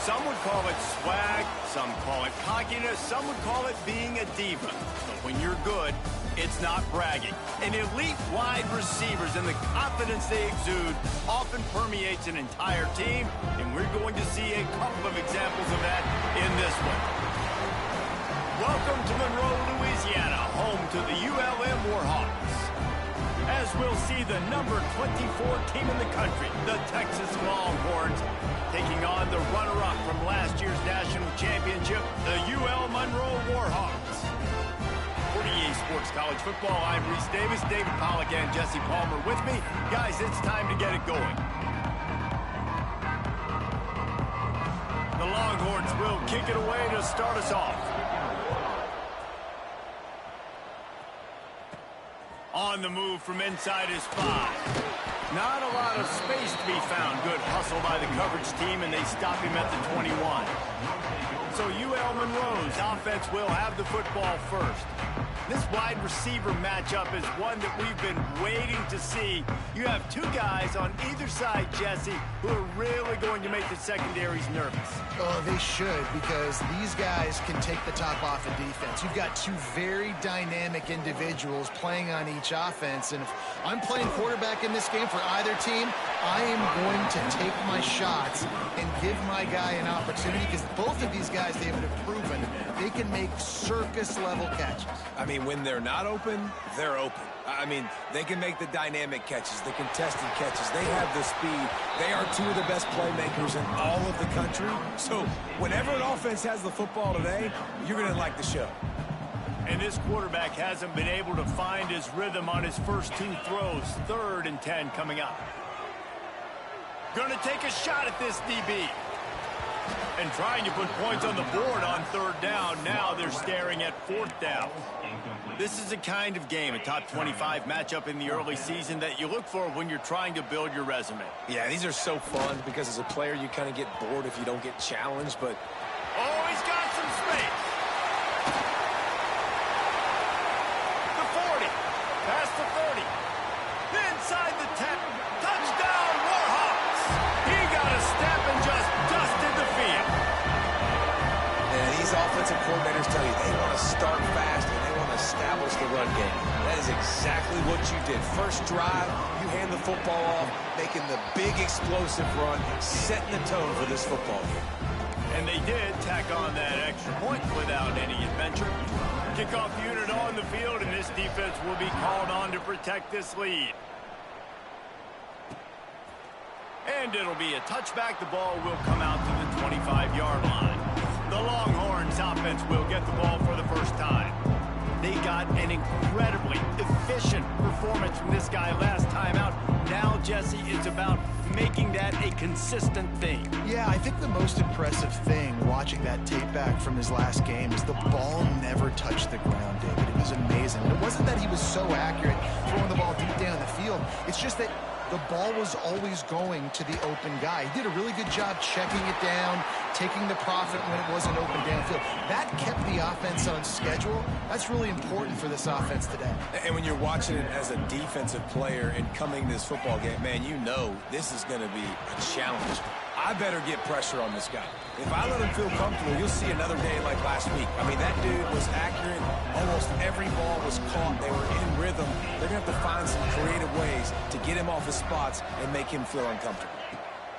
Some would call it swag, some call it cockiness, some would call it being a diva. But when you're good, it's not bragging. And elite wide receivers and the confidence they exude often permeates an entire team, and we're going to see a couple of examples of that in this one. Welcome to Monroe, Louisiana, home to the ULM Warhawks. As we'll see the number 24 team in the country, the Texas Longhorns, taking on the runner-up from last year's national championship, the UL Monroe Warhawks. For EA Sports College Football, I'm Reese Davis, David Pollack, and Jesse Palmer with me. Guys, it's time to get it going. The Longhorns will kick it away to start us off. On the move from inside his 5. Not a lot of space to be found. Good hustle by the coverage team, and they stop him at the 21. So UL Monroe's offense will have the football first. This wide receiver matchup is one that we've been waiting to see. You have two guys on either side, Jesse, who are really going to make the secondaries nervous. Oh, they should, because these guys can take the top off of defense. You've got two very dynamic individuals playing on each offense, and if I'm playing quarterback in this game for either team, I am going to take my shots and give my guy an opportunity, because both of these guys, they have proven they can make circus-level catches. I mean, when they're not open, they're open. I mean, they can make the dynamic catches, the contested catches. They have the speed. They are two of the best playmakers in all of the country. So whenever an offense has the football today, you're going to like the show. And this quarterback hasn't been able to find his rhythm on his first two throws. 3rd and 10 coming up. Going to take a shot at this DB. And trying to put points on the board on 3rd down. Now they're staring at 4th down. This is the kind of game, a top 25 matchup in the early season, that you look for when you're trying to build your resume. Yeah, these are so fun because as a player you kind of get bored if you don't get challenged, but... Oh, he's got some space. The 40. Past the 30. Inside the 10. Touchdown, Warhawks. He got a step and just dusted the field. And these offensive coordinators tell you they want to start fast and they want to establish the run game. That is exactly what you did. First drive, you hand the football off, making the big explosive run, setting the tone for this football game. And they did tack on that extra point without any adventure. Kickoff unit on the field, and this defense will be called on to protect this lead. And it'll be a touchback. The ball will come out to the 25-yard line. The Longhorns offense will get the ball for the first time. They got an incredibly efficient performance from this guy last time out. Now, Jesse, it's about making that a consistent thing. Yeah, I think the most impressive thing watching that tape back from his last game is the ball never touched the ground, David. It was amazing. And it wasn't that he was so accurate throwing the ball deep down the field. It's just that the ball was always going to the open guy. He did a really good job checking it down, taking the profit when it wasn't open downfield. That kept the offense on schedule. That's really important for this offense today. And when you're watching it as a defensive player and coming to this football game, man, you know this is going to be a challenge. I better get pressure on this guy. If I let him feel comfortable, you'll see another day like last week. I mean, that dude was accurate. Almost every ball was caught. They were in rhythm. They're going to have to find some creative ways to get him off his spots and make him feel uncomfortable.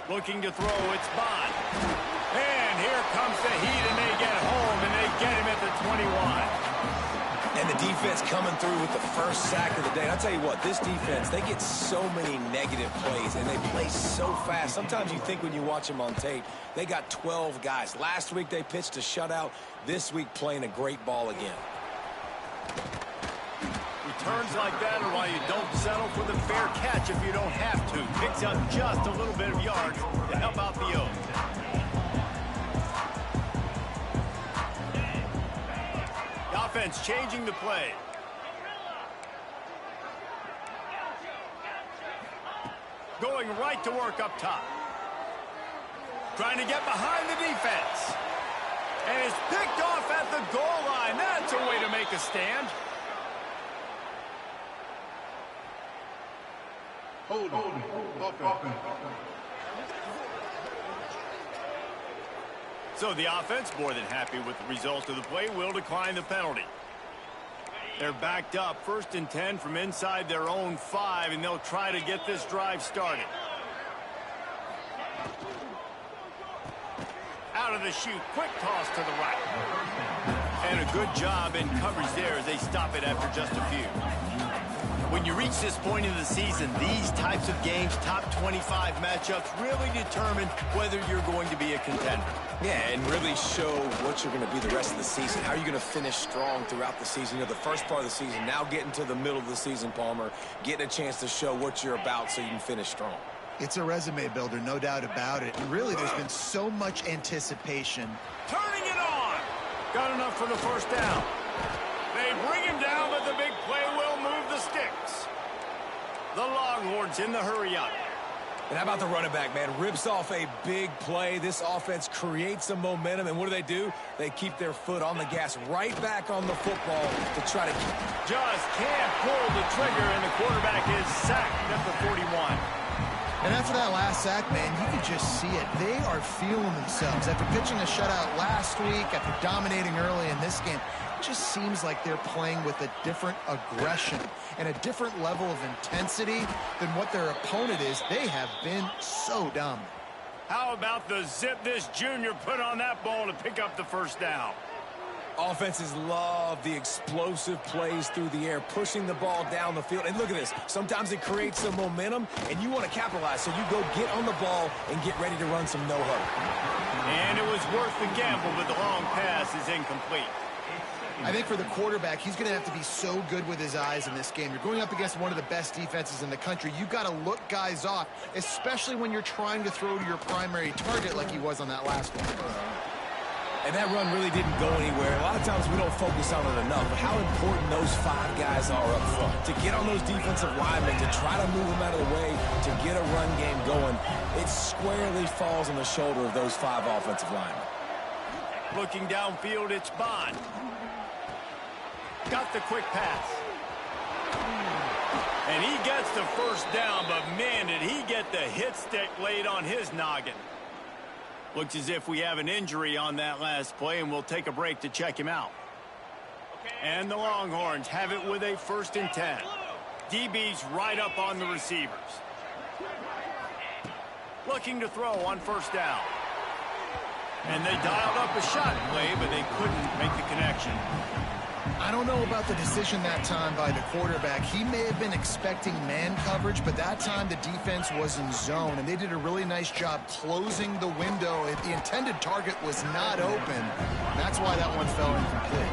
Looking to throw, it's Bond. And here comes the heat, and they get home, and they get him at the 21. And the defense coming through with the first sack of the day. I'll tell you what, this defense, they get so many negative plays, and they play so fast. Sometimes you think when you watch them on tape, they got 12 guys. Last week they pitched a shutout. This week playing a great ball again. Returns like that are why you don't settle for the fair catch if you don't have to. Picks up just a little bit of yards to help out the O's. Offense changing the play. Going right to work up top. Trying to get behind the defense. And it's picked off at the goal line. That's a way to make a stand. So the offense, more than happy with the result of the play, will decline the penalty. They're backed up, 1st and 10 from inside their own 5, and they'll try to get this drive started. Out of the chute, quick toss to the right. And a good job in coverage there as they stop it after just a few. When you reach this point in the season, these types of games, top 25 matchups, really determine whether you're going to be a contender. Yeah, and really show what you're going to be the rest of the season. How are you going to finish strong throughout the season? You know, the first part of the season, now getting to the middle of the season, Palmer, getting a chance to show what you're about so you can finish strong. It's a resume builder, no doubt about it. And really, there's been so much anticipation. Turning it on. Got enough for the first down. They bring him down, but the big play will move the sticks. The Longhorns in the hurry-up. And how about the running back, man? Rips off a big play. This offense creates some momentum, and what do? They keep their foot on the gas, right back on the football to try to keep. Just can't pull the trigger, and the quarterback is sacked at the 41. And after that last sack, man, you could just see it. They are feeling themselves. After pitching a shutout last week, after dominating early in this game, it just seems like they're playing with a different aggression and a different level of intensity than what their opponent is. They have been so dominant. How about the zip this junior put on that ball to pick up the first down? Offenses love the explosive plays through the air, pushing the ball down the field. And look at this. Sometimes it creates some momentum, and you want to capitalize. So you go get on the ball and get ready to run some no-huddle. And it was worth the gamble, but the long pass is incomplete. I think for the quarterback, he's going to have to be so good with his eyes in this game. You're going up against one of the best defenses in the country. You've got to look guys off, especially when you're trying to throw to your primary target like he was on that last one. And that run really didn't go anywhere. A lot of times we don't focus on it enough, but how important those 5 guys are up front. To get on those defensive linemen, to try to move them out of the way, to get a run game going, it squarely falls on the shoulder of those 5 offensive linemen. Looking downfield, it's Bond. Got the quick pass. And he gets the first down, but man, did he get the hit stick laid on his noggin. Looks as if we have an injury on that last play, and we'll take a break to check him out. And the Longhorns have it with a 1st and 10. DB's right up on the receivers. Looking to throw on 1st down. And they dialed up a shot play, but they couldn't make the connection. I don't know about the decision that time by the quarterback. He may have been expecting man coverage, but that time the defense was in zone, and they did a really nice job closing the window. The intended target was not open. That's why that one fell incomplete.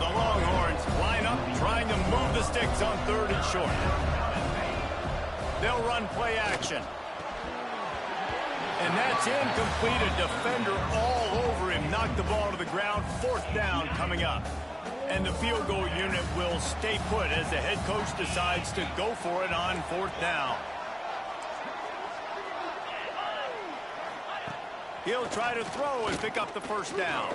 The Longhorns line up, trying to move the sticks on 3rd and short. They'll run play action. And that's incomplete. A defender all over him. Knocked the ball to the ground. 4th down coming up. And the field goal unit will stay put as the head coach decides to go for it on 4th down. He'll try to throw and pick up the first down.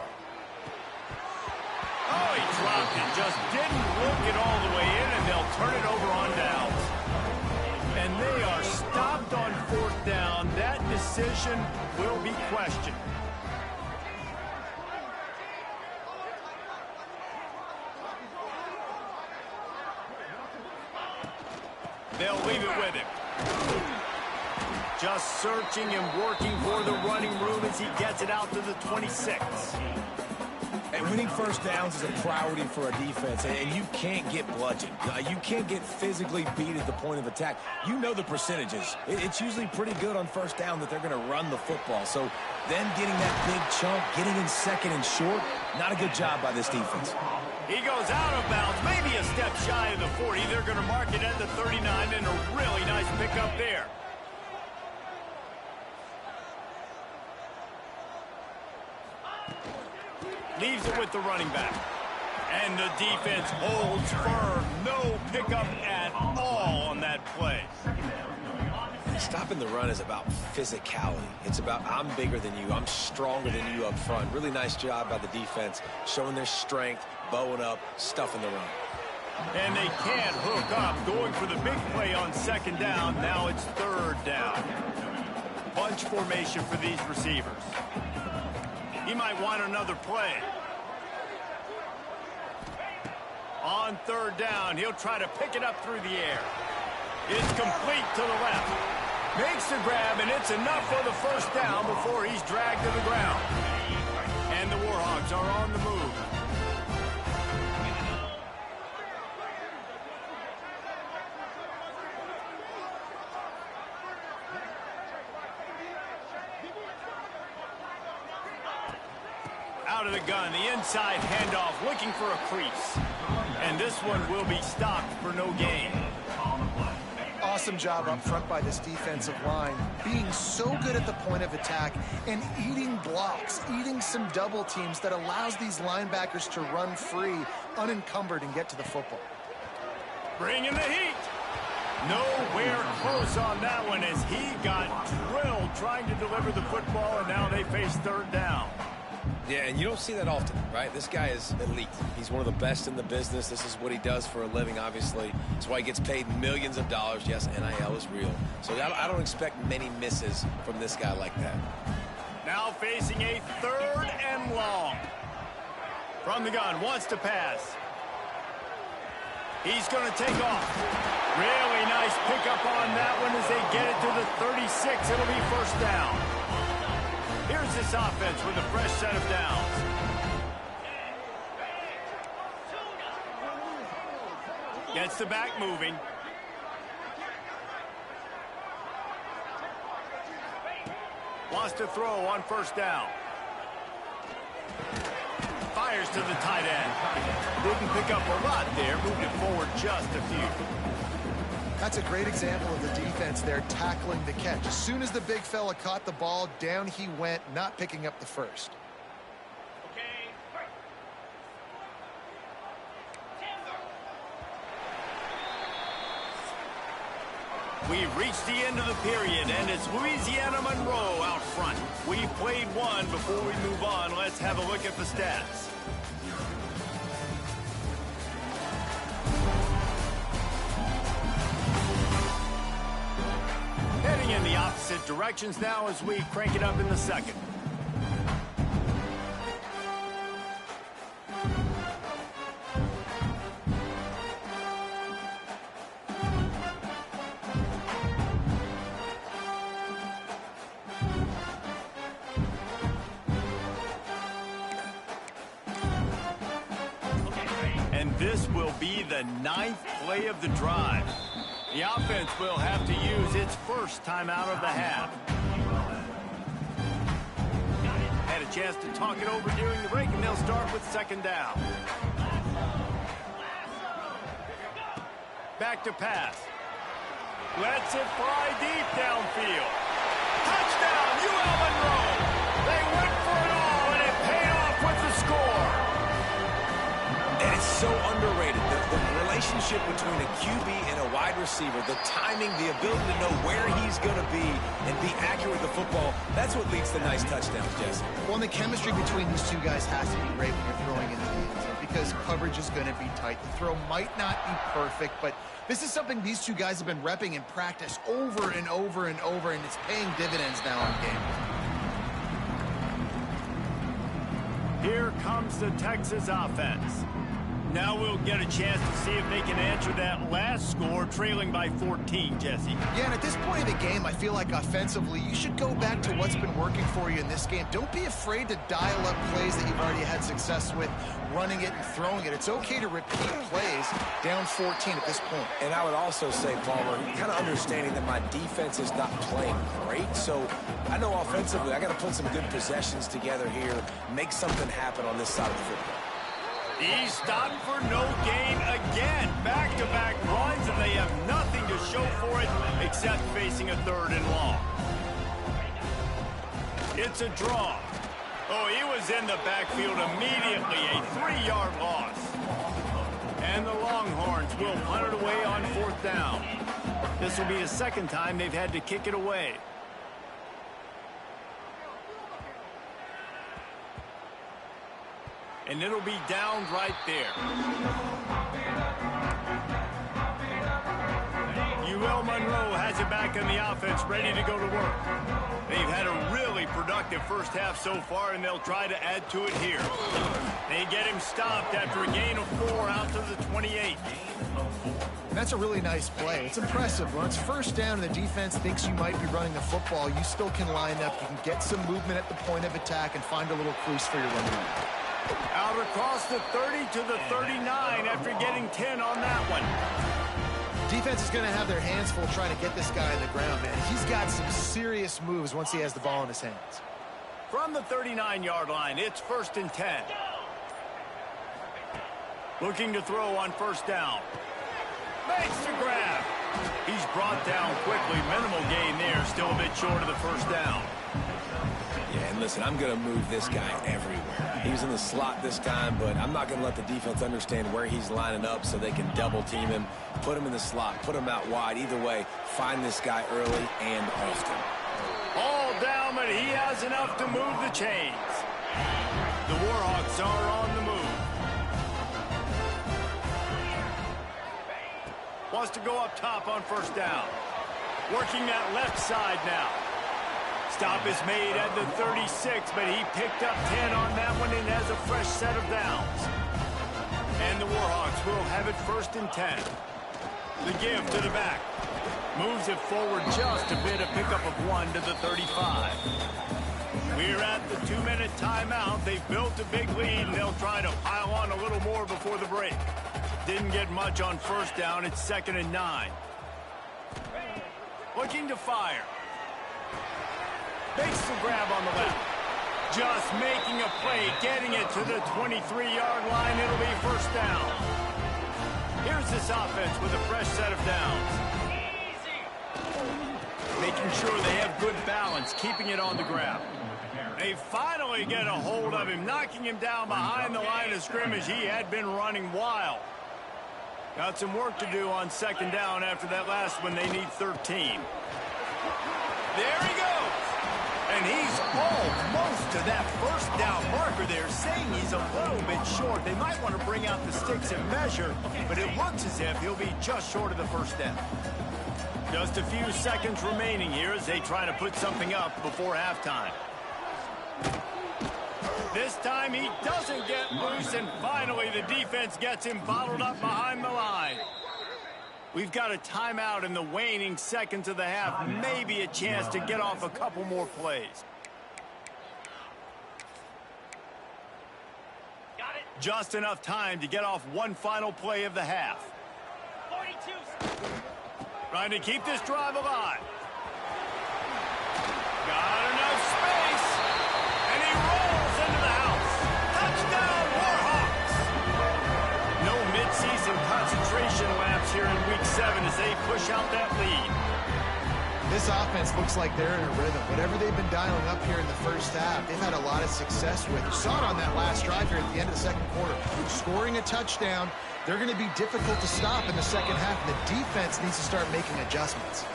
Oh, he dropped it. Just didn't look it all the way in, and they'll turn it over on downs. And they are stopped on 4th down. That decision will be questioned. They'll leave it with him. Just searching and working for the running room as he gets it out to the 26. And winning 1st downs is a priority for a defense, and you can't get bludgeoned. You can't get physically beat at the point of attack. You know the percentages. It's usually pretty good on 1st down that they're going to run the football. So them getting that big chunk, getting in 2nd and short, not a good job by this defense. He goes out of bounds, maybe a step shy of the 40. They're going to mark it at the 39, and a really nice pickup there. Leaves it with the running back. And the defense holds firm. No pickup at all on that play. Stopping the run is about physicality. It's about I'm bigger than you. I'm stronger than you up front. Really nice job by the defense, showing their strength, bowing up, stuffing the run. And they can't hook up. Going for the big play on 2nd down. Now it's 3rd down. Bunch formation for these receivers. He might want another play. On third down, he'll try to pick it up through the air. It's complete to the left. Makes the grab, and it's enough for the first down before he's dragged to the ground. And the Warhawks are on the move. Out of the gun, the inside handoff, looking for a crease. And this one will be stopped for no gain. Awesome job up front by this defensive line, being so good at the point of attack and eating blocks, eating some double teams that allows these linebackers to run free, unencumbered, and get to the football. Bring in the heat. Nowhere close on that one as he got drilled trying to deliver the football, and now they face third down. Yeah, and you don't see that often, right? This guy is elite. He's one of the best in the business. This is what he does for a living, obviously. That's why he gets paid millions of dollars. Yes, NIL is real. So I don't expect many misses from this guy like that. Now facing a third and long. From the gun, wants to pass. He's going to take off. Really nice pickup on that one as they get it to the 36. It'll be first down. Here's this offense with a fresh set of downs. Gets the back moving. Wants to throw on first down. Fires to the tight end. Didn't pick up a lot there. Moved it forward just a few. That's a great example of the defense there tackling the catch. As soon as the big fella caught the ball, down he went, not picking up the first. We've reached the end of the period, and it's Louisiana Monroe out front. We've played one. Before we move on, let's have a look at the stats. Heading in the opposite directions now as we crank it up in the second. And this will be the 9th play of the drive. The offense will have to use its first timeout of the half. Had a chance to talk it over during the break, and they'll start with second down. Back to pass. Lets it fly deep downfield. Touchdown, UL Monroe. They went for it all, and it paid off with the score. And it's so underrated. The relationship between a QB and a wide receiver, the timing, the ability to know where he's going to be and be accurate with the football, that's what leads to nice touchdowns, Jesse. Well, and the chemistry between these two guys has to be great when you're throwing in the end zone because coverage is going to be tight. The throw might not be perfect, but this is something these two guys have been repping in practice over and over and over, and it's paying dividends now in game. Here comes the Texas offense. Now we'll get a chance to see if they can answer that last score, trailing by 14, Jesse. Yeah, and at this point of the game, I feel like offensively, you should go back to what's been working for you in this game. Don't be afraid to dial up plays that you've already had success with, running it and throwing it. It's okay to repeat plays down 14 at this point. And I would also say, Palmer, kind of understanding that my defense is not playing great, so I know offensively I got to put some good possessions together here, make something happen on this side of the football. He's stopped for no gain again. Back-to-back runs, and they have nothing to show for it except facing a third and long. It's a draw. Oh, he was in the backfield immediately. A 3-yard loss. And the Longhorns will punt it away on fourth down. This will be the second time they've had to kick it away. And it'll be down right there. UL Monroe has it it back in the offense, ready to go to work. They've had a really productive first half so far, and they'll try to add to it here. They get him stopped after a gain of 4 out to the 28. That's a really nice play. It's impressive. When it's first down and the defense thinks you might be running the football, you still can line up. You can get some movement at the point of attack and find a little crease for your running back. Out across the 30 to the 39 after getting 10 on that one. Defense is going to have their hands full trying to get this guy on the ground, man. He's got some serious moves once he has the ball in his hands. From the 39-yard line, it's 1st and 10. Looking to throw on first down. Makes the grab. He's brought down quickly. Minimal gain there. Still a bit short of the first down. Yeah, and listen, I'm going to move this guy everywhere. He was in the slot this time, but I'm not going to let the defense understand where he's lining up so they can double team him, put him in the slot, put him out wide. Either way, find this guy early and often. All down, but he has enough to move the chains. The Warhawks are on the move. Wants to go up top on first down. Working that left side now. Stop is made at the 36, but he picked up 10 on that one and has a fresh set of downs. And the Warhawks will have it 1st and 10. The give to the back. Moves it forward just a bit, a pickup of 1 to the 35. We're at the 2-minute timeout. They've built a big lead, and they'll try to pile on a little more before the break. Didn't get much on first down. It's 2nd and 9. Looking to fire. Makes the grab on the left. Just making a play, getting it to the 23-yard line. It'll be first down. Here's this offense with a fresh set of downs. Making sure they have good balance, keeping it on the ground. They finally get a hold of him, knocking him down behind the line of scrimmage. He had been running wild. Got some work to do on 2nd down after that last one. They need 13. There he goes. And he's almost to that first down marker there, saying he's a little bit short. They might want to bring out the sticks and measure, but it looks as if he'll be just short of the first down. Just a few seconds remaining here as they try to put something up before halftime. This time he doesn't get loose, and finally the defense gets him bottled up behind the line. We've got a timeout in the waning seconds of the half. Maybe a chance to get off a couple more plays. Got it. Just enough time to get off one final play of the half. 42. Trying to keep this drive alive. Got enough space. And he rolls into the house. Touchdown, Warhawks! No midseason concentration laps here in Week 7 as they push out that lead. This offense looks like they're in a rhythm. Whatever they've been dialing up here in the first half, they've had a lot of success with. You saw it on that last drive here at the end of the second quarter. Scoring a touchdown, they're going to be difficult to stop in the second half, and the defense needs to start making adjustments.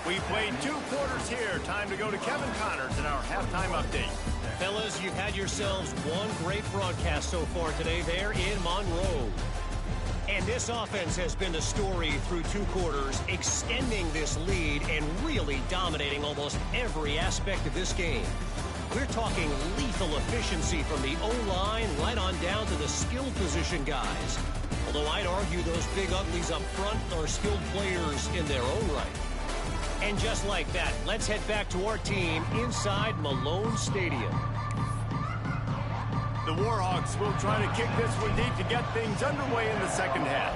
We played 2 quarters here. Time to go to Kevin Connors in our halftime update. Fellas, you've had yourselves one great broadcast so far today there in Monroe. And this offense has been the story through 2 quarters, extending this lead and really dominating almost every aspect of this game. We're talking lethal efficiency from the O-line right on down to the skilled position guys. Although I'd argue those big uglies up front are skilled players in their own right. And just like that, let's head back to our team inside Malone Stadium. The Warhawks will try to kick this one deep to get things underway in the second half.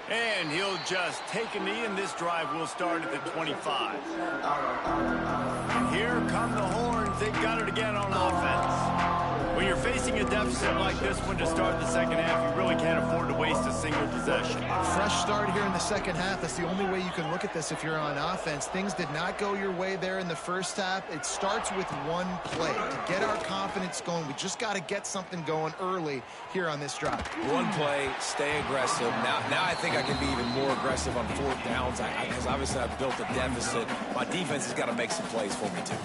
And he'll just take a knee, and this drive will start at the 25. And here come the horns. They've got it again on offense. When you're facing a deficit like this one to start the second half, you really can't afford to waste a single possession. Fresh start here in the second half. That's the only way you can look at this if you're on offense. Things did not go your way there in the first half. It starts with one play. To get our confidence going, we just got to get something going early here on this drive. One play, stay aggressive. Now I think I can be even more aggressive on 4th downs because obviously I've built a deficit. My defense has got to make some plays for me too.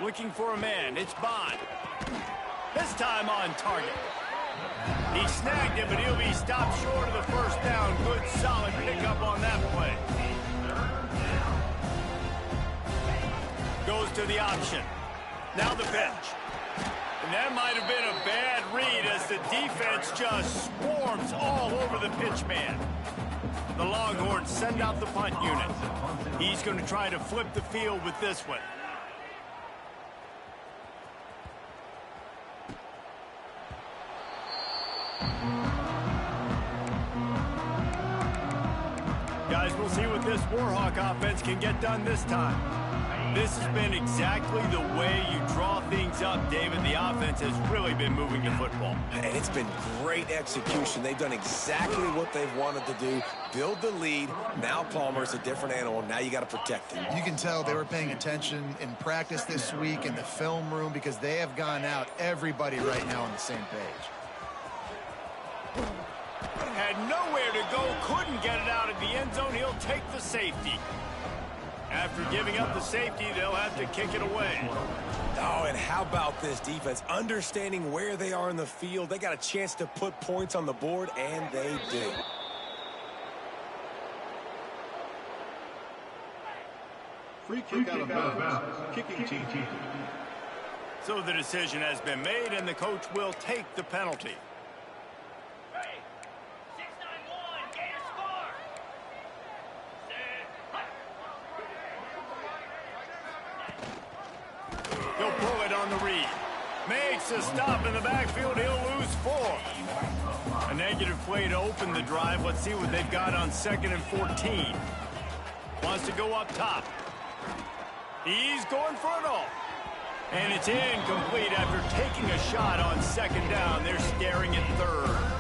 looking for a man. It's Bond. This time on target. He snagged it, but he'll be stopped short of the first down. Good, solid pickup on that play. Goes to the option. Now the pitch. And that might have been a bad read as the defense just swarms all over the pitch man. The Longhorns send out the punt unit. He's going to try to flip the field with this one. Guys, we'll see what this Warhawk offense can get done this time. This has been exactly the way you draw things up, David. The offense has really been moving the football. And it's been great execution. They've done exactly what they've wanted to do. Build the lead. Now Palmer's a different animal. Now you got to protect him. You can tell they were paying attention in practice this week in the film room because they have gone out everybody right now on the same page. Had nowhere to go, couldn't get it out of the end zone. He'll take the safety. After giving up the safety, they'll have to kick it away. Oh, and how about this defense? Understanding where they are in the field. They got a chance to put points on the board, and they do. Free kick out of bounds. Kicking team. So the decision has been made, and the coach will take the penalty. He'll pull it on the read. Makes a stop in the backfield. He'll lose 4. A negative play to open the drive. Let's see what they've got on 2nd and 14. Wants to go up top. He's going for it all. And it's incomplete after taking a shot on 2nd down. They're staring at 3rd.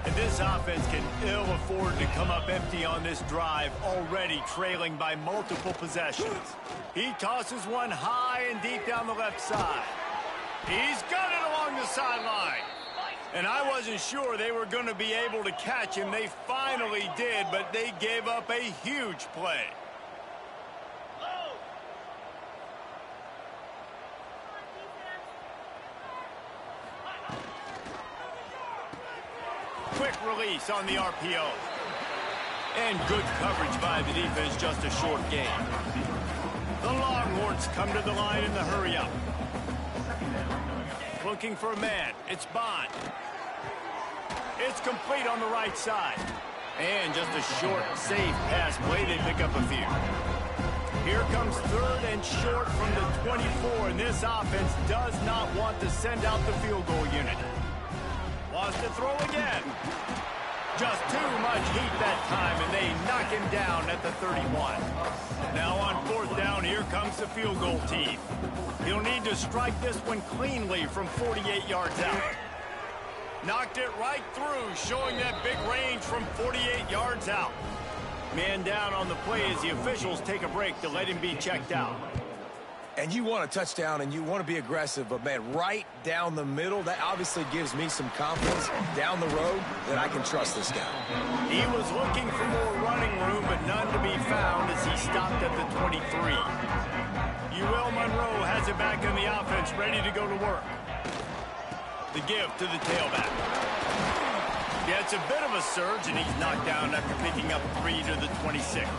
And this offense can ill afford to come up empty on this drive, already trailing by multiple possessions. He tosses one high and deep down the left side. He's got it along the sideline. And I wasn't sure they were going to be able to catch him. They finally did, but they gave up a huge play. Quick release on the RPO. And good coverage by the defense, just a short gain. The Longhorns come to the line in the hurry-up. Looking for a man. It's Bond. It's complete on the right side. And just a short, safe pass play. They pick up a few. Here comes 3rd and short from the 24, and this offense does not want to send out the field goal unit. Wants to throw again. Just too much heat that time, and they knock him down at the 31. Now on 4th down, here comes the field goal team. He'll need to strike this one cleanly from 48 yards out. Knocked it right through, showing that big range from 48 yards out. Man down on the play as the officials take a break to let him be checked out. And you want a touchdown and you want to be aggressive, but man, right down the middle, that obviously gives me some confidence down the road that I can trust this guy. He was looking for more running room, but none to be found as he stopped at the 23. UL Monroe has it back in the offense, ready to go to work. The give to the tailback. Yeah, it's a bit of a surge, and he's knocked down after picking up 3 to the 26.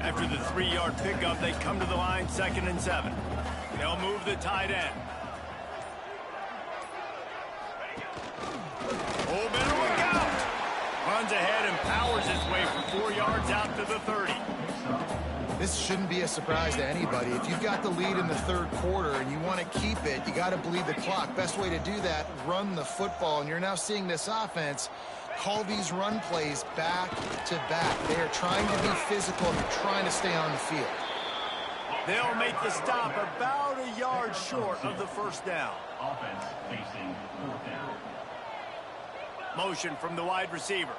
After the 3-yard pickup, they come to the line, 2nd and 7. They'll move the tight end. Oh, better look out! Runs ahead and powers his way for 4 yards out to the 30. This shouldn't be a surprise to anybody. If you've got the lead in the 3rd quarter and you want to keep it, you got to bleed the clock. Best way to do that, run the football. And you're now seeing this offense call these run plays back to back. They are trying to be physical and they're trying to stay on the field. They'll make the stop about a yard short of the 1st down. Offense facing 4th down. Motion from the wide receiver.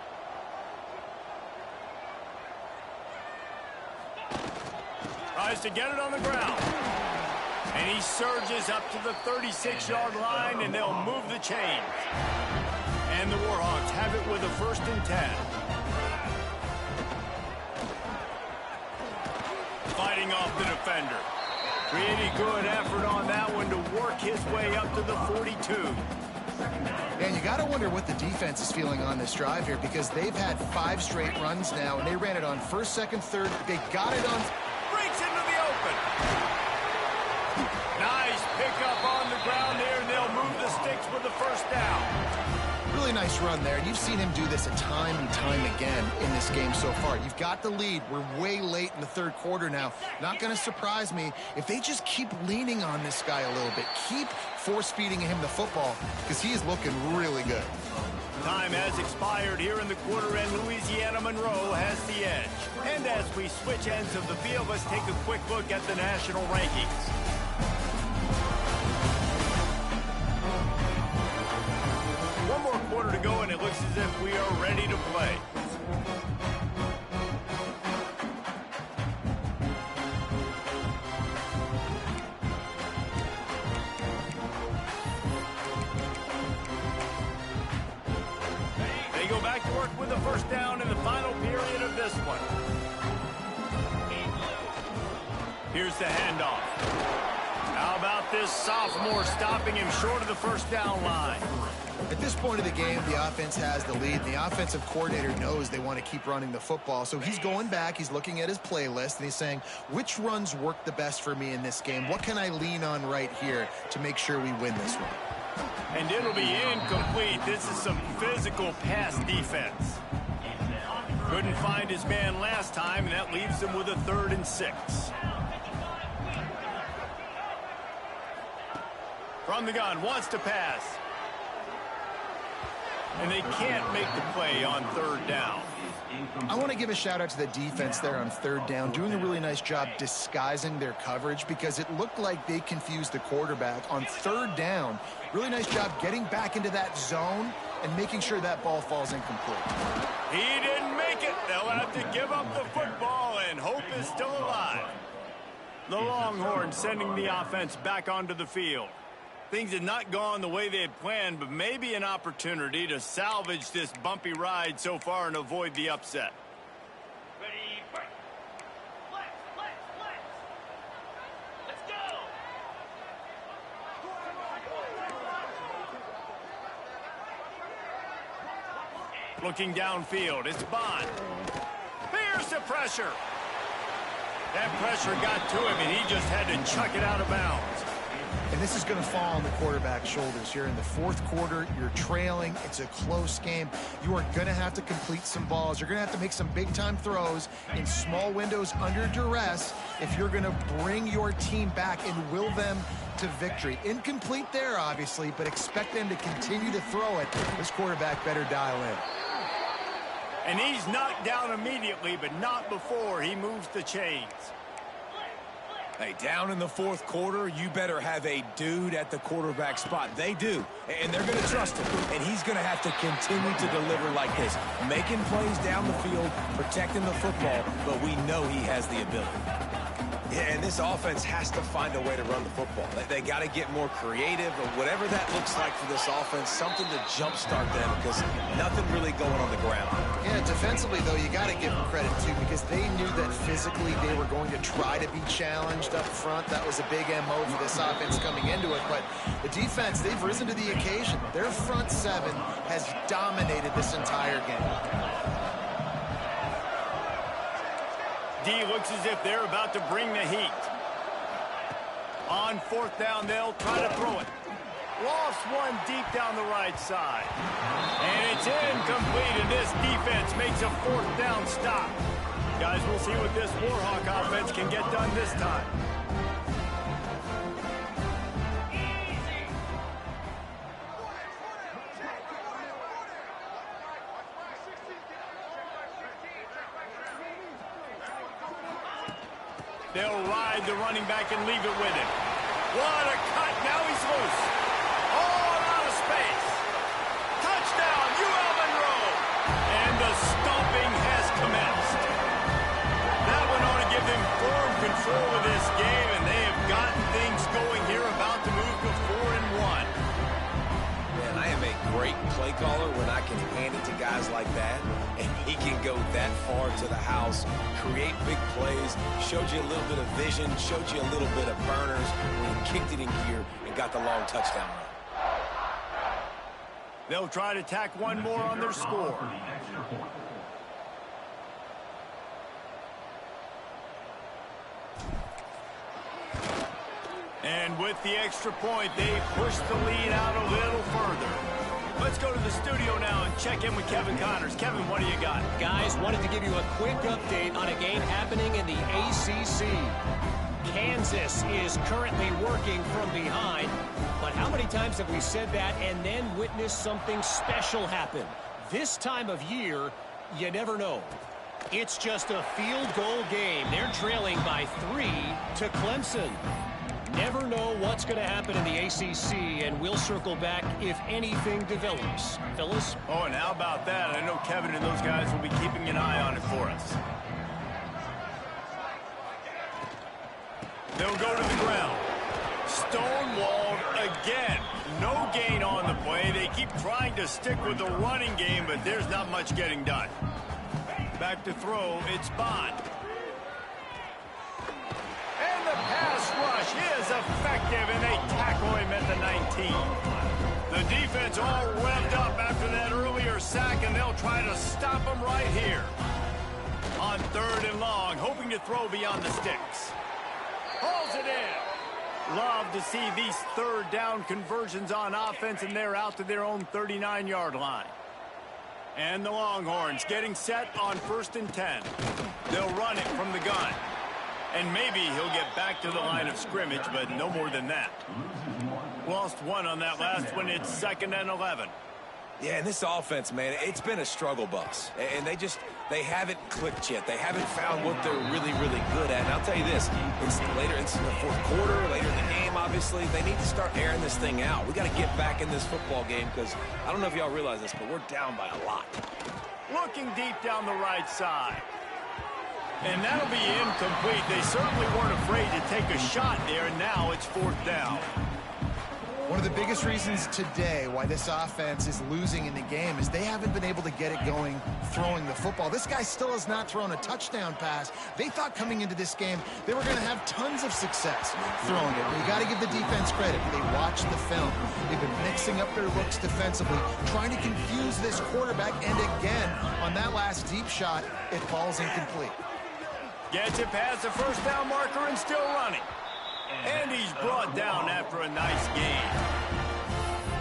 Tries to get it on the ground. And he surges up to the 36-yard line, and they'll move the chains. And the Warhawks have it with a 1st and 10. Fighting off the defender. Pretty good effort on that one to work his way up to the 42. And you got to wonder what the defense is feeling on this drive here, because they've had 5 straight runs now, and they ran it on first, second, third. They got it on. Breaks into the open. Nice pickup on the ground there, and they'll move the sticks with the first down. Really nice run there, and you've seen him do this a time and time again in this game so far. You've got the lead. We're way late in the third quarter now. Not going to surprise me if they just keep leaning on this guy a little bit. Keep force-feeding him the football, because he is looking really good. Time has expired here in the quarter, and Louisiana Monroe has the edge. And as we switch ends of the field, let's take a quick look at the national rankings. One more quarter to go, and it looks as if we are ready to play. They go back to work with the first down in the final period of this one. Here's the handoff. How about this sophomore stopping him short of the first down line? At this point of the game, the offense has the lead. The offensive coordinator knows they want to keep running the football. So he's going back, he's looking at his playlist, and he's saying, which runs work the best for me in this game? What can I lean on right here to make sure we win this one? And it'll be incomplete. This is some physical pass defense. Couldn't find his man last time, and that leaves him with a 3rd and 6. From the gun, wants to pass. And they can't make the play on 3rd down. I want to give a shout out to the defense there on 3rd down, doing a really nice job disguising their coverage, because it looked like they confused the quarterback on 3rd down. Really nice job getting back into that zone and making sure that ball falls incomplete. He didn't make it. They'll have to give up the football, and hope is still alive. The Longhorns sending the offense back onto the field. Things had not gone the way they had planned, but maybe an opportunity to salvage this bumpy ride so far and avoid the upset. Ready, break. Let's go. Looking downfield, it's Bond. Here's the pressure. That pressure got to him, and he just had to chuck it out of bounds. And this is going to fall on the quarterback's shoulders here in the 4th quarter. You're trailing. It's a close game. You are going to have to complete some balls. You're going to have to make some big-time throws in small windows under duress if you're going to bring your team back and will them to victory. Incomplete there, obviously, but expect them to continue to throw it. This quarterback better dial in. And he's knocked down immediately, but not before he moves the chains. Hey, down in the 4th quarter, you better have a dude at the quarterback spot. They do, and they're going to trust him. And he's going to have to continue to deliver like this, making plays down the field, protecting the football, but we know he has the ability. Yeah, and this offense has to find a way to run the football. They got to get more creative, or whatever that looks like for this offense, something to jumpstart them, because nothing really going on the ground. Yeah, defensively, though, you got to give them credit, too, because they knew that physically they were going to try to be challenged up front. That was a big MO for this offense coming into it. But the defense, they've risen to the occasion. Their front 7 has dominated this entire game. D looks as if they're about to bring the heat. On 4th down, they'll try to throw it. Lost one deep down the right side. And it's incomplete, and this defense makes a 4th down stop. Guys, we'll see what this Warhawk offense can get done this time. They'll ride the running back and leave it with him. What a cut. Now he's loose. All out of space. Touchdown, UL Monroe. And the stomping has commenced. That one ought to give them firm control of this game, and they have gotten things going here, about to move to 4-1. Man, I am a great play caller when I can hand it to guys like that, and he can go that far to the house, create big plays, showed you a little bit of vision, showed you a little bit of burners when he kicked it in gear and got the long touchdown run. They'll try to tack one more on their score. And with the extra point, they push the lead out a little further. Let's go to the studio now and check in with Kevin Connors. Kevin, what do you got? Guys, wanted to give you a quick update on a game happening in the ACC. Kansas is currently working from behind, but how many times have we said that and then witnessed something special happen? This time of year, you never know. It's just a field goal game. They're trailing by 3 to Clemson. Never know what's going to happen in the ACC, and we'll circle back if anything develops. Fellas? Oh, and how about that? I know Kevin and those guys will be keeping an eye on it for us. They'll go to the ground. Stonewalled again. No gain on the play. They keep trying to stick with the running game, but there's not much getting done. Back to throw, it's Bond. And the pass rush is effective, and they tackle him at the 19. The defense all revved up after that earlier sack, and they'll try to stop him right here. On 3rd and long, hoping to throw beyond the sticks. Hauls it in. Love to see these 3rd down conversions on offense, and they're out to their own 39-yard line. And the Longhorns getting set on 1st and 10. They'll run it from the gun. And maybe he'll get back to the line of scrimmage, but no more than that. Lost one on that last one. It's 2nd and 11. Yeah, and this offense, man, it's been a struggle bus. And they haven't clicked yet. They haven't found what they're really, really good at. And I'll tell you this, it's later, it's the 4th quarter, later in the game, obviously. They need to start airing this thing out. We got to get back in this football game because I don't know if y'all realize this, but we're down by a lot. Looking deep down the right side. And that'll be incomplete. They certainly weren't afraid to take a shot there, and now it's 4th down. One of the biggest reasons today why this offense is losing in the game is they haven't been able to get it going throwing the football. This guy still has not thrown a touchdown pass. They thought coming into this game they were going to have tons of success throwing it. You got to give the defense credit. They watched the film. They've been mixing up their looks defensively, trying to confuse this quarterback, and again, on that last deep shot, it falls incomplete. Gets it past the 1st down marker and still running. And he's brought down after a nice gain.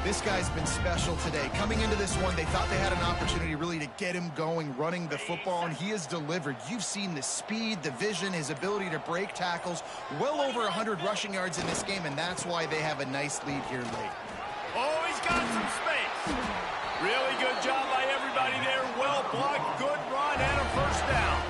This guy's been special today. Coming into this one, they thought they had an opportunity really to get him going, running the football, and he has delivered. You've seen the speed, the vision, his ability to break tackles. Well over 100 rushing yards in this game, and that's why they have a nice lead here late. Oh, he's got some space. Really good job by everybody there. Well blocked, good run, and a 1st down.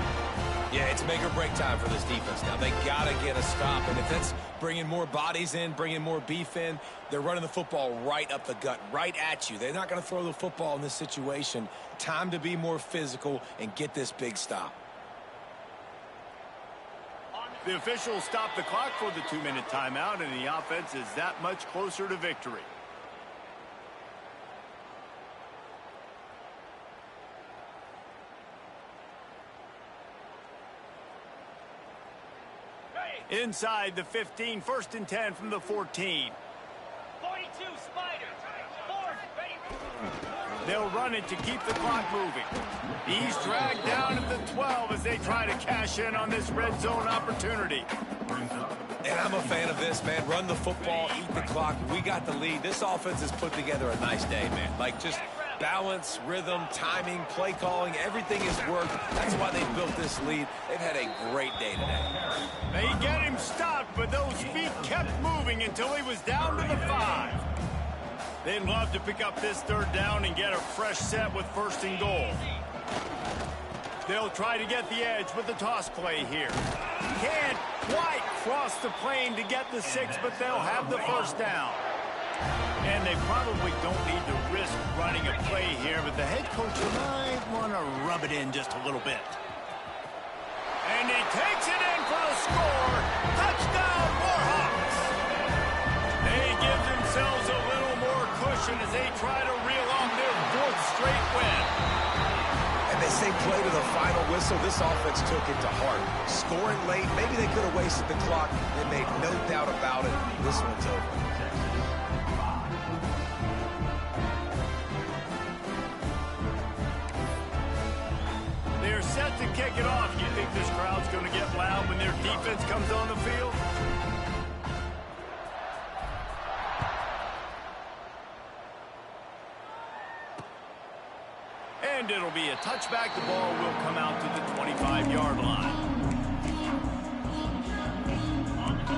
Yeah, it's make or break time for this defense now. They got to get a stop, and if that's bringing more bodies in, bringing more beef in, they're running the football right up the gut, right at you. They're not going to throw the football in this situation. Time to be more physical and get this big stop. The officials stopped the clock for the 2-minute timeout, and the offense is that much closer to victory. Inside the 15, 1st and 10 from the 14. 42 Spiders. 4th, ready. They'll run it to keep the clock moving. He's dragged down at the 12 as they try to cash in on this red zone opportunity. And I'm a fan of this, man. Run the football, eat the clock. We got the lead. This offense has put together a nice day, man. Like, just balance, rhythm, timing, play calling, everything has worked. That's why they built this lead. They've had a great day today. They get him stopped, but those feet kept moving until he was down to the 5. They'd love to pick up this 3rd down and get a fresh set with 1st and goal. They'll try to get the edge with the toss play here. Can't quite cross the plane to get the 6, but they'll have the 1st down. And they probably don't need to risk running a play here, but the head coach might want to rub it in just a little bit. And he takes it in for the score. Touchdown, Warhawks! They give themselves a little more cushion as they try to reel off their win. And they say play to the final whistle. This offense took it to heart. Scoring late, maybe they could have wasted the clock. They made no doubt about it. This one's over. They're set to kick it off. You think this crowd's going to get loud when their defense comes on the field? And it'll be a touchback. The ball will come out to the 25-yard line.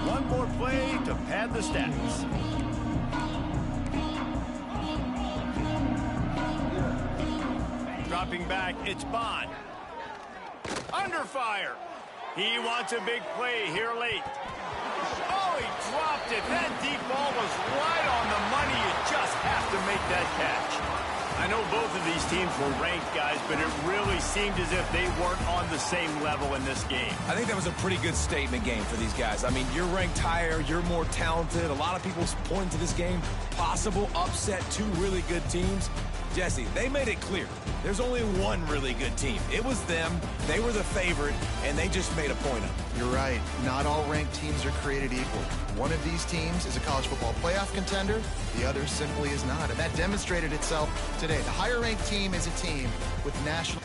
One more play to pad the stats. Dropping back, it's Bond. Under fire. He wants a big play here late. Oh, he dropped it. That deep ball was right on the money. You just have to make that catch. I know both of these teams were ranked, guys, but it really seemed as if they weren't on the same level in this game. I think that was a pretty good statement game for these guys. I mean, you're ranked higher, you're more talented. A lot of people point to this game, possible upset, two really good teams. Jesse, they made it clear. There's only one really good team. It was them. They were the favorite, and they just made a point of it. You're right. Not all ranked teams are created equal. One of these teams is a college football playoff contender. The other simply is not. And that demonstrated itself today. The higher ranked team is a team with national...